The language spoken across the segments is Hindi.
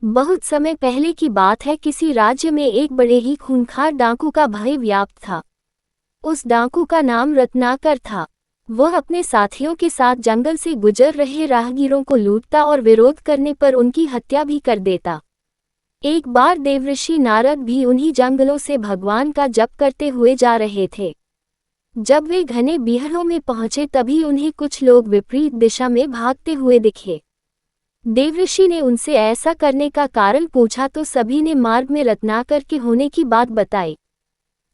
बहुत समय पहले की बात है। किसी राज्य में एक बड़े ही खूंखार डाकू का भय व्याप्त था। उस डाकू का नाम रत्नाकर था। वह अपने साथियों के साथ जंगल से गुजर रहे राहगीरों को लूटता और विरोध करने पर उनकी हत्या भी कर देता। एक बार देवऋषि नारद भी उन्हीं जंगलों से भगवान का जप करते हुए जा रहे थे। जब वे घने बीहड़ों में पहुंचे तभी उन्हें कुछ लोग विपरीत दिशा में भागते हुए दिखे। देवऋषि ने उनसे ऐसा करने का कारण पूछा तो सभी ने मार्ग में रत्नाकर के होने की बात बताई।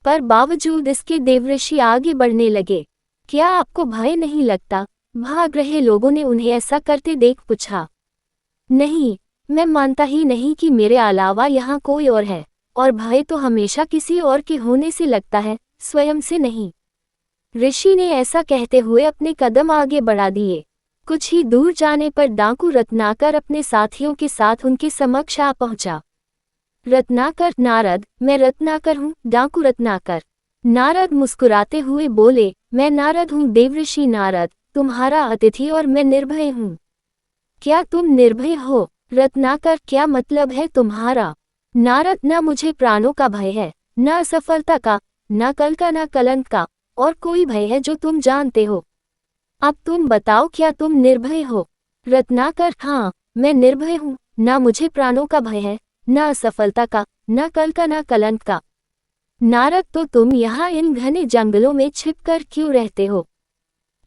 पर बावजूद इसके देवऋषि आगे बढ़ने लगे। क्या आपको भय नहीं लगता? भाग रहे लोगों ने उन्हें ऐसा करते देख पूछा। नहीं, मैं मानता ही नहीं कि मेरे अलावा यहाँ कोई और है, और भय तो हमेशा किसी और के होने से लगता है, स्वयं से नहीं। ऋषि ने ऐसा कहते हुए अपने कदम आगे बढ़ा दिए। कुछ ही दूर जाने पर डाकू रत्नाकर अपने साथियों के साथ उनके समक्ष आ पहुंचा। रत्नाकर, नारद, मैं रत्नाकर हूँ। डाकू रत्नाकर। नारद मुस्कुराते हुए बोले, मैं नारद हूँ, देवऋषि नारद, तुम्हारा अतिथि, और मैं निर्भय हूँ। क्या तुम निर्भय हो? रत्नाकर, क्या मतलब है तुम्हारा? नारद, न मुझे प्राणों का भय है, न असफलता का, न कल का, न कलंक का, और कोई भय है जो तुम जानते हो। अब तुम बताओ, क्या तुम निर्भय हो? रत्नाकर, हाँ, मैं निर्भय हूँ। न मुझे प्राणों का भय है, न असफलता का, न कल का, न कलंक का। नारद, तो तुम यहाँ इन घने जंगलों में छिपकर क्यों रहते हो?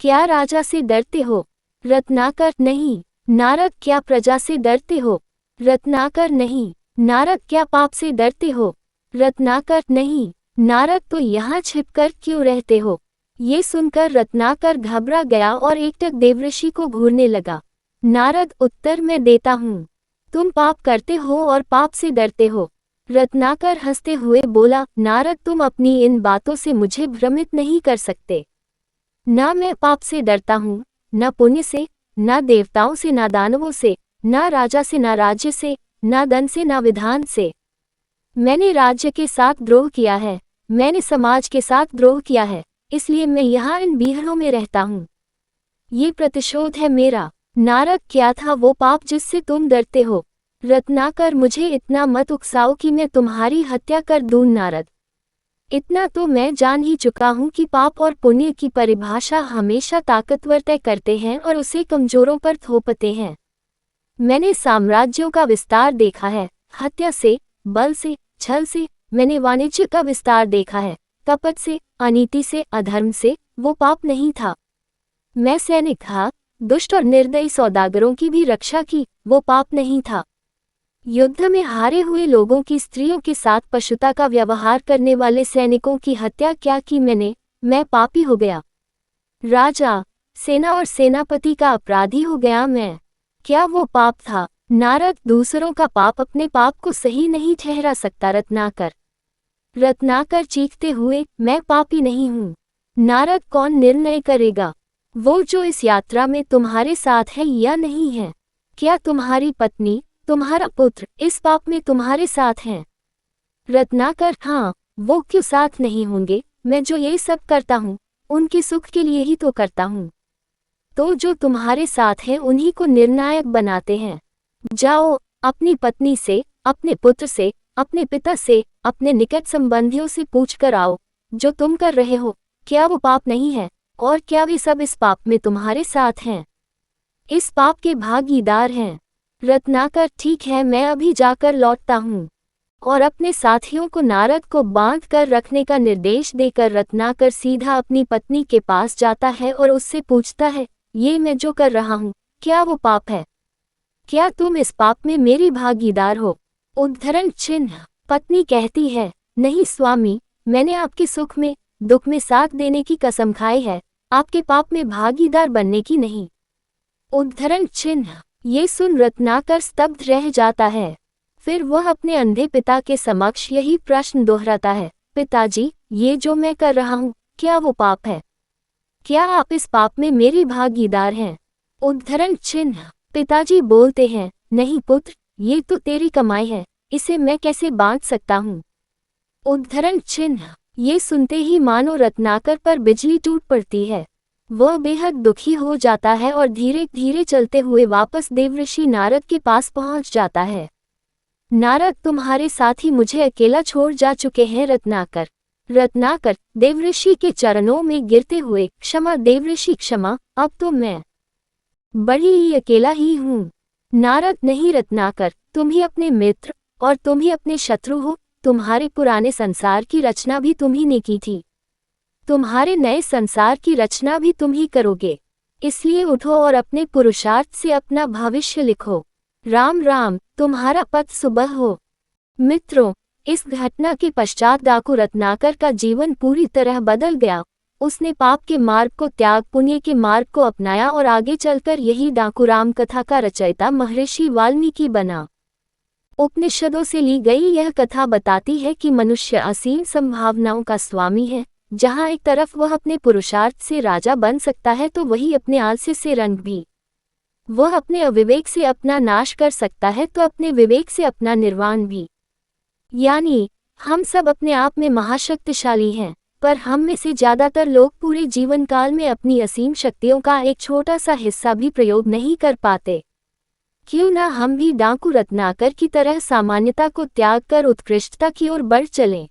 क्या राजा से डरते हो? रत्नाकर, नहीं। नारद, क्या प्रजा से डरते हो? रत्नाकर, नहीं। नारद, क्या पाप से डरते हो? रत्नाकर, नहीं। नारद, तो यहाँ छिपकर क्यों रहते हो? ये सुनकर रत्नाकर घबरा गया और एकटक देवऋषि को घूरने लगा। नारद, उत्तर मैं देता हूँ। तुम पाप करते हो और पाप से डरते हो। रत्नाकर हंसते हुए बोला, नारद, तुम अपनी इन बातों से मुझे भ्रमित नहीं कर सकते। न मैं पाप से डरता हूँ, न पुण्य से, न देवताओं से, न दानवों से, न राजा से, न राज्य से, न धन से, न विधान से। मैंने राज्य के साथ द्रोह किया है, मैंने समाज के साथ द्रोह किया है, इसलिए मैं यहाँ इन बीहड़ों में रहता हूँ। ये प्रतिशोध है मेरा। नारद, क्या था वो पाप जिससे तुम डरते हो? रत्नाकर, मुझे इतना मत उकसाओ कि मैं तुम्हारी हत्या कर दूं। नारद, इतना तो मैं जान ही चुका हूँ कि पाप और पुण्य की परिभाषा हमेशा ताकतवर तय करते हैं और उसे कमजोरों पर थोपते हैं। मैंने साम्राज्यों का विस्तार देखा है, हत्या से, बल से, छल से। मैंने वाणिज्य का विस्तार देखा है, कपट से, अनीति से, अधर्म से। वो पाप नहीं था। मैं सैनिक था, दुष्ट और निर्दयी सौदागरों की भी रक्षा की। वो पाप नहीं था। युद्ध में हारे हुए लोगों की स्त्रियों के साथ पशुता का व्यवहार करने वाले सैनिकों की हत्या क्या की मैंने? मैं पापी हो गया। राजा, सेना और सेनापति का अपराधी हो गया मैं। क्या वो पाप था? नारद, दूसरों का पाप अपने पाप को सही नहीं ठहरा सकता। रत्नाकर। रत्नाकर चीखते हुए, मैं पापी नहीं हूँ। नारद, कौन निर्णय करेगा? वो जो इस यात्रा में तुम्हारे साथ है या नहीं है? क्या तुम्हारी पत्नी, तुम्हारा पुत्र इस पाप में तुम्हारे साथ हैं? रत्नाकर, हाँ, वो क्यों साथ नहीं होंगे? मैं जो ये सब करता हूँ, उनके सुख के लिए ही तो करता हूँ। तो जो तुम्हारे साथ हैं उन्हीं को निर्णायक बनाते हैं। जाओ, अपनी पत्नी से, अपने पुत्र से, अपने पिता से, अपने निकट संबंधियों से पूछ कर आओ, जो तुम कर रहे हो, क्या वो पाप नहीं है? और क्या वे सब इस पाप में तुम्हारे साथ हैं? इस पाप के भागीदार हैं? रत्नाकर, ठीक है, मैं अभी जाकर लौटता हूँ। और अपने साथियों को नारद को बांध कर रखने का निर्देश देकर रत्नाकर सीधा अपनी पत्नी के पास जाता है और उससे पूछता है, ये मैं जो कर रहा हूँ, क्या वो पाप है? क्या तुम इस पाप में मेरी भागीदार हो? उद्धरण चिन्ह। पत्नी कहती है, नहीं स्वामी, मैंने आपके सुख में, दुख में साथ देने की कसम खाई है, आपके पाप में भागीदार बनने की नहीं। उद्धरण चिन्ह। ये सुन रत्नाकर स्तब्ध रह जाता है। फिर वह अपने अंधे पिता के समक्ष यही प्रश्न दोहराता है, पिताजी, ये जो मैं कर रहा हूँ, क्या वो पाप है? क्या आप इस पाप में मेरी भागीदार हैं? उद्धरण चिन्ह। पिताजी बोलते हैं, नहीं पुत्र, ये तो तेरी कमाई है, इसे मैं कैसे बांट सकता हूँ? उद्धरण चिन्ह। ये सुनते ही मानो रत्नाकर पर बिजली टूट पड़ती है। वह बेहद दुखी हो जाता है और धीरे धीरे चलते हुए वापस देवऋषि नारद के पास पहुंच जाता है। नारद, तुम्हारे साथी मुझे अकेला छोड़ जा चुके हैं। रत्नाकर देवऋषि के चरणों में गिरते हुए, क्षमा देवऋषि क्षमा, अब तो मैं बड़ी ही अकेला ही हूँ। नारद, नहीं रत्नाकर, तुम ही अपने मित्र और तुम ही अपने शत्रु हो। तुम्हारे पुराने संसार की रचना भी तुम ही ने की थी, तुम्हारे नए संसार की रचना भी तुम ही करोगे। इसलिए उठो और अपने पुरुषार्थ से अपना भविष्य लिखो। राम राम, तुम्हारा पथ सुबह हो। मित्रों, इस घटना के पश्चात डाकू रत्नाकर का जीवन पूरी तरह बदल गया। उसने पाप के मार्ग को त्याग पुण्य के मार्ग को अपनाया और आगे चलकर यही डाकू राम कथा का रचयिता महर्षि वाल्मीकि बना। उपनिषदों से ली गई यह कथा बताती है कि मनुष्य असीम संभावनाओं का स्वामी है। जहाँ एक तरफ वह अपने पुरुषार्थ से राजा बन सकता है, तो वही अपने आलस्य से रंग भी। वह अपने अविवेक से अपना नाश कर सकता है, तो अपने विवेक से अपना निर्वाण भी। यानी हम सब अपने आप में महाशक्तिशाली हैं, पर हम में से ज्यादातर लोग पूरे जीवन काल में अपनी असीम शक्तियों का एक छोटा सा हिस्सा भी प्रयोग नहीं कर पाते। क्यों ना हम भी डाकू रत्नाकर की तरह सामान्यता को त्याग कर उत्कृष्टता की ओर बढ़ चलें।